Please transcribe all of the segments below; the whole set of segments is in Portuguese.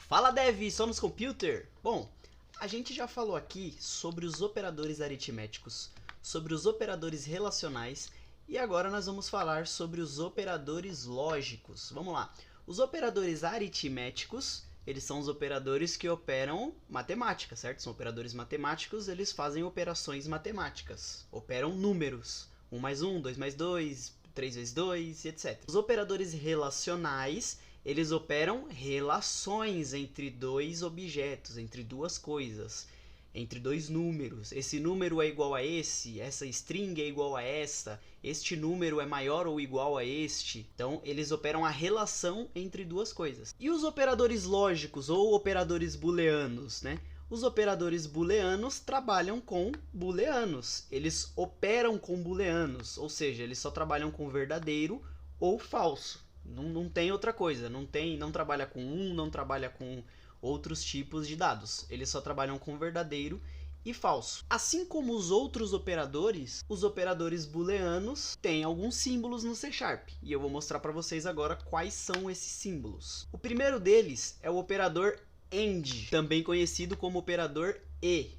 Fala Dev, só nos computer! Bom, a gente já falou aqui sobre os operadores aritméticos, sobre os operadores relacionais e agora nós vamos falar sobre os operadores lógicos. Vamos lá. Os operadores aritméticos, eles são os operadores que operam matemática, certo? São operadores matemáticos, eles fazem operações matemáticas, operam números. 1 mais 1, 2 mais 2, 3 vezes 2, etc. Os operadores relacionais, eles operam relações entre dois objetos, entre duas coisas, entre dois números. Esse número é igual a esse, essa string é igual a essa, este número é maior ou igual a este. Então, eles operam a relação entre duas coisas. E os operadores lógicos ou operadores booleanos, né? Os operadores booleanos trabalham com booleanos. Eles operam com booleanos, ou seja, eles só trabalham com verdadeiro ou falso. Não tem outra coisa, não trabalha com não trabalha com outros tipos de dados. Eles só trabalham com verdadeiro e falso. Assim como os outros operadores, os operadores booleanos têm alguns símbolos no C#. E eu vou mostrar para vocês agora quais são esses símbolos. O primeiro deles é o operador AND, também conhecido como operador E,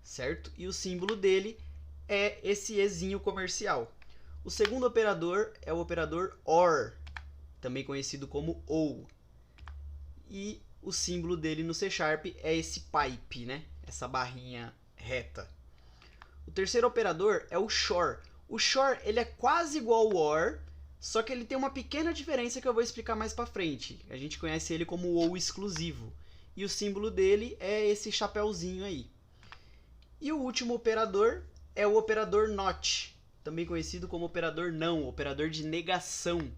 certo? E o símbolo dele é esse Ezinho comercial. O segundo operador é o operador OR, também conhecido como OU. E o símbolo dele no C# é esse pipe, né? Essa barrinha reta. O terceiro operador é o XOR. O XOR ele é quase igual ao OR, só que ele tem uma pequena diferença que eu vou explicar mais para frente. A gente conhece ele como OU exclusivo. E o símbolo dele é esse chapéuzinho aí. E o último operador é o operador NOT, também conhecido como operador não, operador de negação.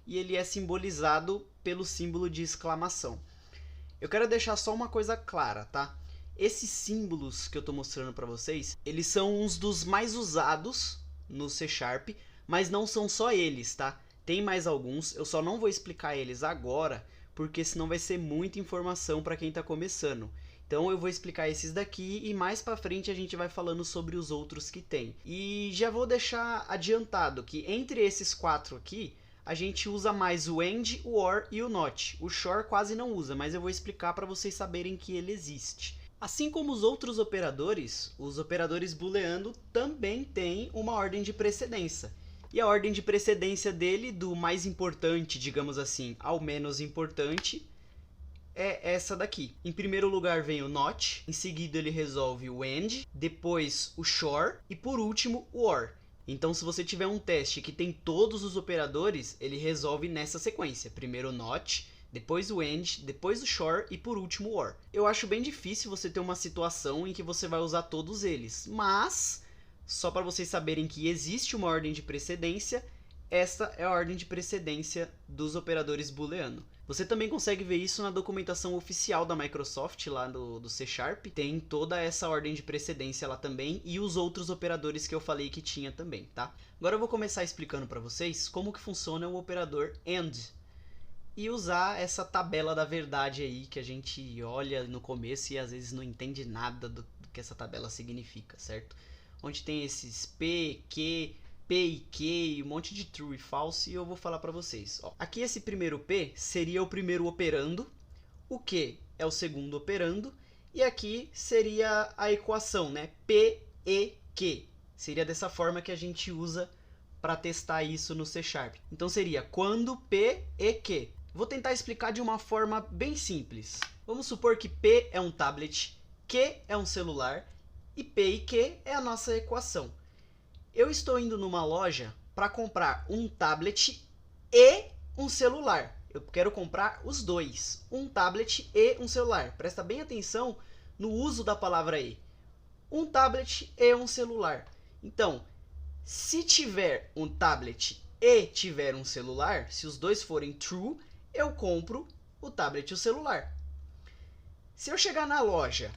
E ele é simbolizado pelo símbolo de exclamação. Eu quero deixar só uma coisa clara, tá? Esses símbolos que eu estou mostrando para vocês, eles são uns dos mais usados no C#, mas não são só eles, tá? Tem mais alguns, eu só não vou explicar eles agora, porque senão vai ser muita informação para quem está começando. Então eu vou explicar esses daqui e mais para frente a gente vai falando sobre os outros que tem. E já vou deixar adiantado que entre esses quatro aqui, a gente usa mais o AND, o OR e o NOT. O XOR quase não usa, mas eu vou explicar para vocês saberem que ele existe. Assim como os outros operadores booleano também têm uma ordem de precedência. E a ordem de precedência dele, do mais importante, digamos assim, ao menos importante, é essa daqui. Em primeiro lugar vem o NOT, em seguida ele resolve o AND, depois o XOR e por último o OR. Então, se você tiver um teste que tem todos os operadores, ele resolve nessa sequência. Primeiro o NOT, depois o AND, depois o XOR e por último o OR. Eu acho bem difícil você ter uma situação em que você vai usar todos eles, mas só para vocês saberem que existe uma ordem de precedência, essa é a ordem de precedência dos operadores booleano. Você também consegue ver isso na documentação oficial da Microsoft, lá do C#. Tem toda essa ordem de precedência lá também e os outros operadores que eu falei que tinha também, tá? Agora eu vou começar explicando para vocês como que funciona o operador AND e usar essa tabela da verdade aí que a gente olha no começo e às vezes não entende nada do que essa tabela significa, certo? Onde tem esses P, Q, P e Q e um monte de true e false e eu vou falar para vocês. Ó, aqui esse primeiro P seria o primeiro operando, o Q é o segundo operando e aqui seria a equação, né? P e Q. Seria dessa forma que a gente usa para testar isso no C#. Então seria quando P e Q. Vou tentar explicar de uma forma bem simples. Vamos supor que P é um tablet, Q é um celular e P e Q é a nossa equação. Eu estou indo numa loja para comprar um tablet e um celular. Eu quero comprar os dois, um tablet e um celular. Presta bem atenção no uso da palavra e. Um tablet e um celular. Então, se tiver um tablet e tiver um celular, se os dois forem true, eu compro o tablet e o celular. Se eu chegar na loja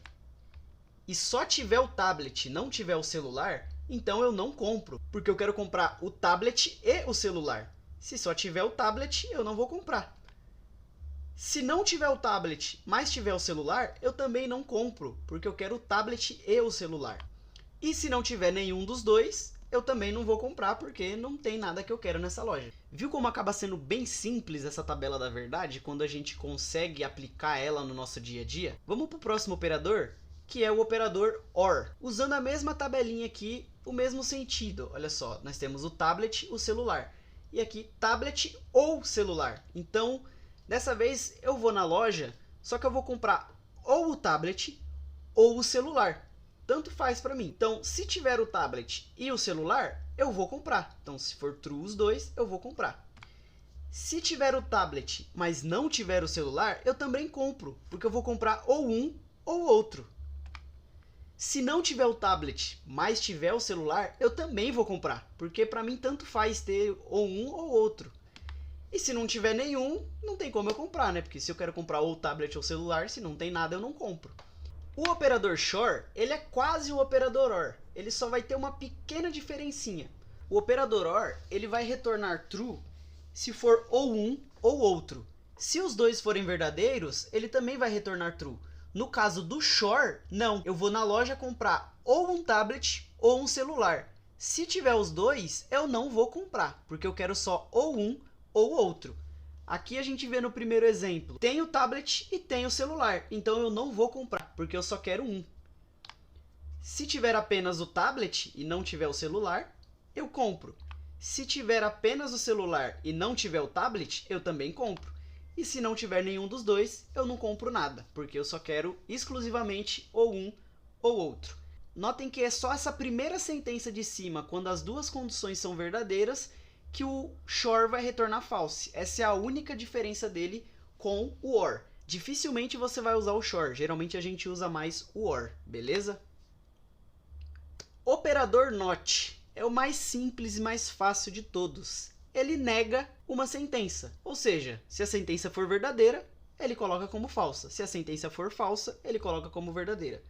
e só tiver o tablet e não tiver o celular, então eu não compro, porque eu quero comprar o tablet e o celular. Se só tiver o tablet, eu não vou comprar. Se não tiver o tablet, mas tiver o celular, eu também não compro, porque eu quero o tablet e o celular. E se não tiver nenhum dos dois, eu também não vou comprar porque não tem nada que eu quero nessa loja. Viu como acaba sendo bem simples essa tabela da verdade quando a gente consegue aplicar ela no nosso dia a dia? Vamos para o próximo operador, que é o operador OR. Usando a mesma tabelinha aqui, o mesmo sentido. Olha só, nós temos o tablet, o celular. E aqui, tablet ou celular. Então, dessa vez eu vou na loja, só que eu vou comprar ou o tablet ou o celular. Tanto faz para mim. Então, se tiver o tablet e o celular, eu vou comprar. Então, se for true os dois, eu vou comprar. Se tiver o tablet, mas não tiver o celular, eu também compro, porque eu vou comprar ou um ou outro. Se não tiver o tablet, mas tiver o celular, eu também vou comprar, porque para mim tanto faz ter ou um ou outro. E se não tiver nenhum, não tem como eu comprar, né? Porque se eu quero comprar ou tablet ou celular, se não tem nada, eu não compro. O operador SHOR, ele é quase o operador OR. Ele só vai ter uma pequena diferencinha. O operador OR, ele vai retornar true se for ou um ou outro. Se os dois forem verdadeiros, ele também vai retornar true. No caso do SHOR, não. Eu vou na loja comprar ou um tablet ou um celular. Se tiver os dois, eu não vou comprar, porque eu quero só ou um ou outro. Aqui a gente vê no primeiro exemplo, tem o tablet e tem o celular, então eu não vou comprar, porque eu só quero um. Se tiver apenas o tablet e não tiver o celular, eu compro. Se tiver apenas o celular e não tiver o tablet, eu também compro. E se não tiver nenhum dos dois, eu não compro nada, porque eu só quero exclusivamente ou um ou outro. Notem que é só essa primeira sentença de cima, quando as duas condições são verdadeiras, que o SHOR vai retornar false. Essa é a única diferença dele com o OR. Dificilmente você vai usar o SHOR, geralmente a gente usa mais o OR, beleza? Operador NOT é o mais simples e mais fácil de todos. Ele nega uma sentença, ou seja, se a sentença for verdadeira, ele coloca como falsa. Se a sentença for falsa, ele coloca como verdadeira.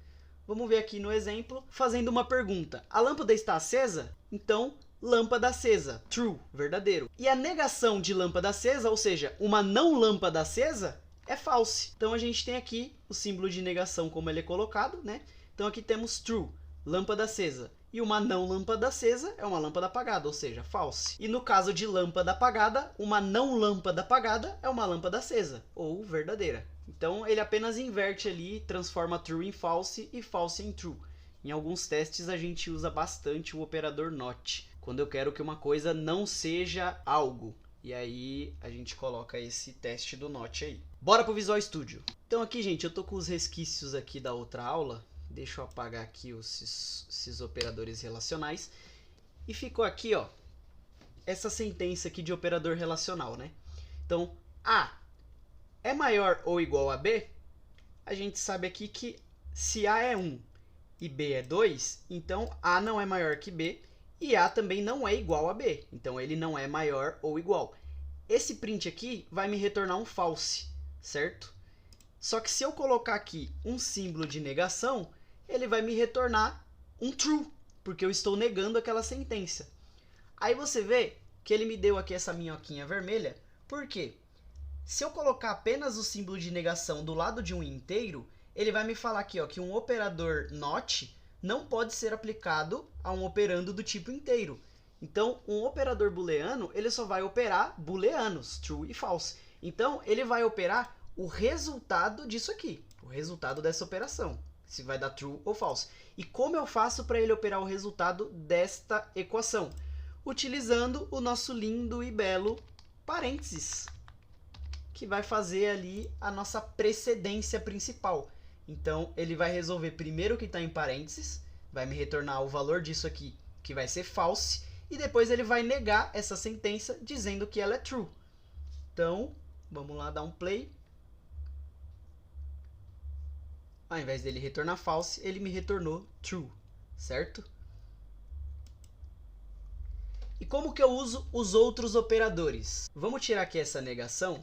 Vamos ver aqui no exemplo, fazendo uma pergunta. A lâmpada está acesa? Então, lâmpada acesa, true, verdadeiro. E a negação de lâmpada acesa, ou seja, uma não lâmpada acesa, é false. Então a gente tem aqui o símbolo de negação como ele é colocado, né? Então aqui temos true, lâmpada acesa. E uma não lâmpada acesa é uma lâmpada apagada, ou seja, false. E no caso de lâmpada apagada, uma não lâmpada apagada é uma lâmpada acesa, ou verdadeira. Então ele apenas inverte ali, transforma true em false e false em true. Em alguns testes a gente usa bastante o operador NOT, quando eu quero que uma coisa não seja algo. E aí a gente coloca esse teste do NOT aí. Bora pro Visual Studio. Então aqui, gente, eu tô com os resquícios aqui da outra aula. Deixa eu apagar aqui esses operadores relacionais. E ficou aqui, ó, essa sentença aqui de operador relacional, né? Então, A é maior ou igual a B? A gente sabe aqui que se A é 1 e B é 2, então A não é maior que B e A também não é igual a B. Então ele não é maior ou igual. Esse print aqui vai me retornar um false, certo? Só que se eu colocar aqui um símbolo de negação, ele vai me retornar um true, porque eu estou negando aquela sentença. Aí você vê que ele me deu aqui essa minhoquinha vermelha. Por quê? Se eu colocar apenas o símbolo de negação do lado de um inteiro, ele vai me falar aqui, ó, que um operador NOT não pode ser aplicado a um operando do tipo inteiro. Então, um operador booleano, ele só vai operar booleanos, true e false. Então, ele vai operar o resultado disso aqui, o resultado dessa operação, se vai dar true ou false. E como eu faço para ele operar o resultado desta equação? Utilizando o nosso lindo e belo parênteses, que vai fazer ali a nossa precedência principal. Então, ele vai resolver primeiro o que está em parênteses, vai me retornar o valor disso aqui, que vai ser false, e depois ele vai negar essa sentença dizendo que ela é true. Então, vamos lá dar um play. Ao invés dele retornar false, ele me retornou true, certo? E como que eu uso os outros operadores? Vamos tirar aqui essa negação.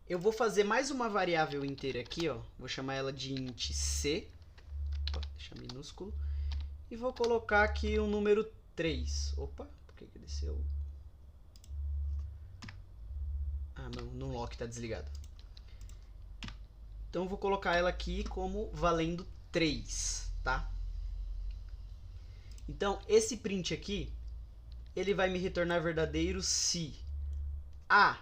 Eu vou fazer mais uma variável inteira aqui, ó. Vou chamar ela de int c. Opa, deixa minúsculo. E vou colocar aqui o número 3. Opa, por que desceu? Ah, não, no lock está desligado. Então, eu vou colocar ela aqui como valendo 3, tá? Então, esse print aqui, ele vai me retornar verdadeiro se A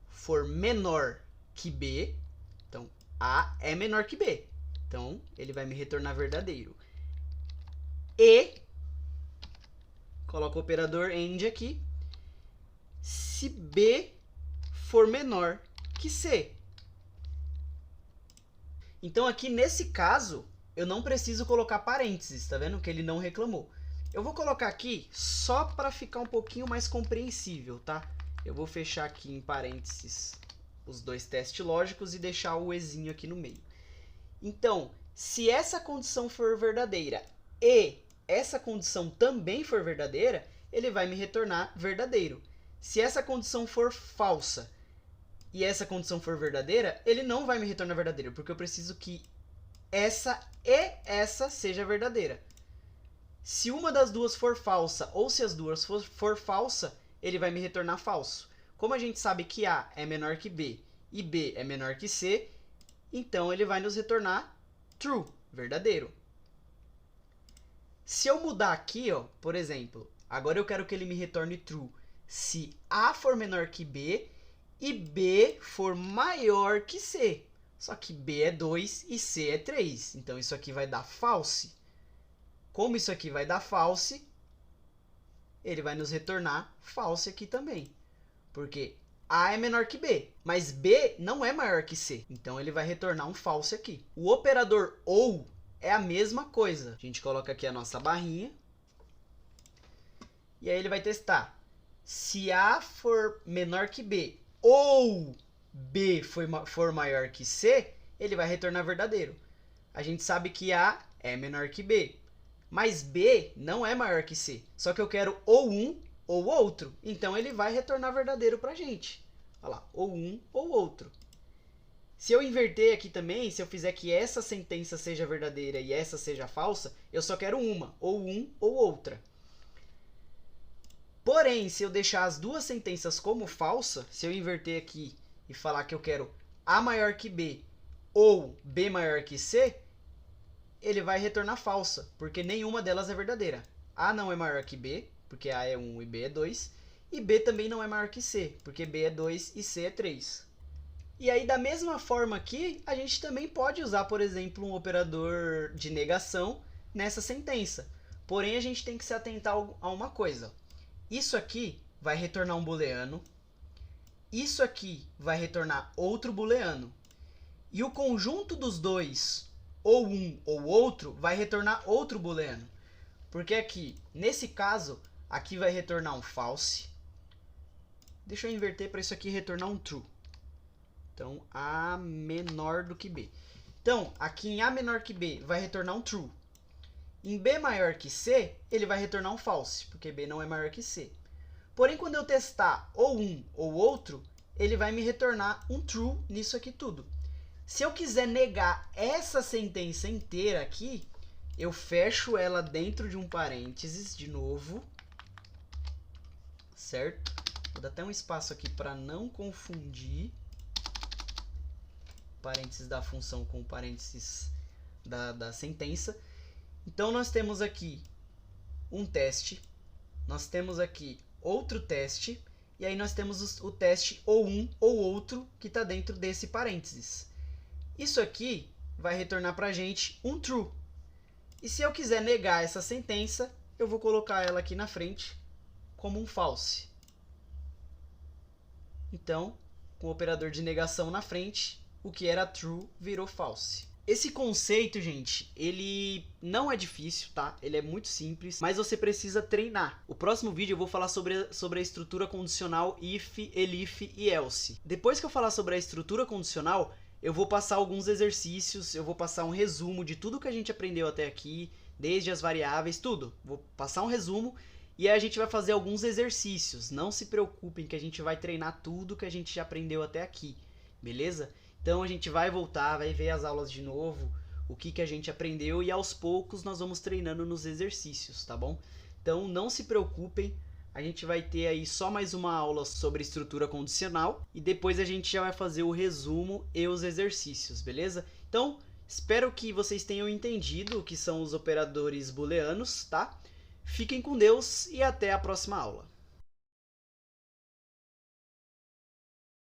for menor que B. Então, A é menor que B. Então, ele vai me retornar verdadeiro. E, coloco o operador AND aqui, se B for menor que C. Então, aqui nesse caso, eu não preciso colocar parênteses, tá vendo? Que ele não reclamou. Eu vou colocar aqui só para ficar um pouquinho mais compreensível, tá? Eu vou fechar aqui em parênteses os dois testes lógicos e deixar o ezinho aqui no meio. Então, se essa condição for verdadeira e essa condição também for verdadeira, ele vai me retornar verdadeiro. Se essa condição for falsa e essa condição for verdadeira, ele não vai me retornar verdadeiro, porque eu preciso que essa e essa seja verdadeira. Se uma das duas for falsa ou se as duas for falsa, ele vai me retornar falso. Como a gente sabe que A é menor que B e B é menor que C, então ele vai nos retornar true, verdadeiro. Se eu mudar aqui, ó, por exemplo, agora eu quero que ele me retorne true se A for menor que B e B for maior que C. Só que B é 2 e C é 3. Então isso aqui vai dar false. Como isso aqui vai dar false, ele vai nos retornar false aqui também. Porque A é menor que B, mas B não é maior que C. Então ele vai retornar um false aqui. O operador OU é a mesma coisa. A gente coloca aqui a nossa barrinha. E aí ele vai testar. Se A for menor que B ou B for maior que C, ele vai retornar verdadeiro. A gente sabe que A é menor que B, mas B não é maior que C. Só que eu quero ou um ou outro. Então ele vai retornar verdadeiro pra gente. Olha lá, ou um ou outro. Se eu inverter aqui também, se eu fizer que essa sentença seja verdadeira e essa seja falsa, eu só quero uma, ou um ou outra. Porém, se eu deixar as duas sentenças como falsa, se eu inverter aqui e falar que eu quero A maior que B ou B maior que C, ele vai retornar falsa, porque nenhuma delas é verdadeira. A não é maior que B, porque A é 1 e B é 2, e B também não é maior que C, porque B é 2 e C é 3. E aí, da mesma forma aqui, a gente também pode usar, por exemplo, um operador de negação nessa sentença. Porém, a gente tem que se atentar a uma coisa. Isso aqui vai retornar um booleano. Isso aqui vai retornar outro booleano. E o conjunto dos dois, ou um ou outro, vai retornar outro booleano. Porque aqui, nesse caso, aqui vai retornar um false. Deixa eu inverter para isso aqui retornar um true. Então, A menor do que B. Então, aqui em A menor que B vai retornar um true. Em B maior que C, ele vai retornar um false, porque B não é maior que C. Porém, quando eu testar ou um ou outro, ele vai me retornar um true nisso aqui tudo. Se eu quiser negar essa sentença inteira aqui, eu fecho ela dentro de um parênteses de novo. Certo? Vou dar até um espaço aqui para não confundir parênteses da função com parênteses da sentença. Então, nós temos aqui um teste, nós temos aqui outro teste, e aí nós temos o teste ou um ou outro que está dentro desse parênteses. Isso aqui vai retornar para a gente um true. E se eu quiser negar essa sentença, eu vou colocar ela aqui na frente como um false. Então, com o operador de negação na frente, o que era true virou false. Esse conceito, gente, ele não é difícil, tá? Ele é muito simples, mas você precisa treinar. O próximo vídeo eu vou falar sobre a estrutura condicional if, elif e else. Depois que eu falar sobre a estrutura condicional, eu vou passar alguns exercícios, eu vou passar um resumo de tudo que a gente aprendeu até aqui, desde as variáveis, tudo. Vou passar um resumo e aí a gente vai fazer alguns exercícios. Não se preocupem que a gente vai treinar tudo que a gente já aprendeu até aqui, beleza? Então a gente vai voltar, vai ver as aulas de novo, o que a gente aprendeu e aos poucos nós vamos treinando nos exercícios, tá bom? Então não se preocupem, a gente vai ter aí só mais uma aula sobre estrutura condicional e depois a gente já vai fazer o resumo e os exercícios, beleza? Então Espero que vocês tenham entendido o que são os operadores booleanos, tá? Fiquem com Deus e até a próxima aula.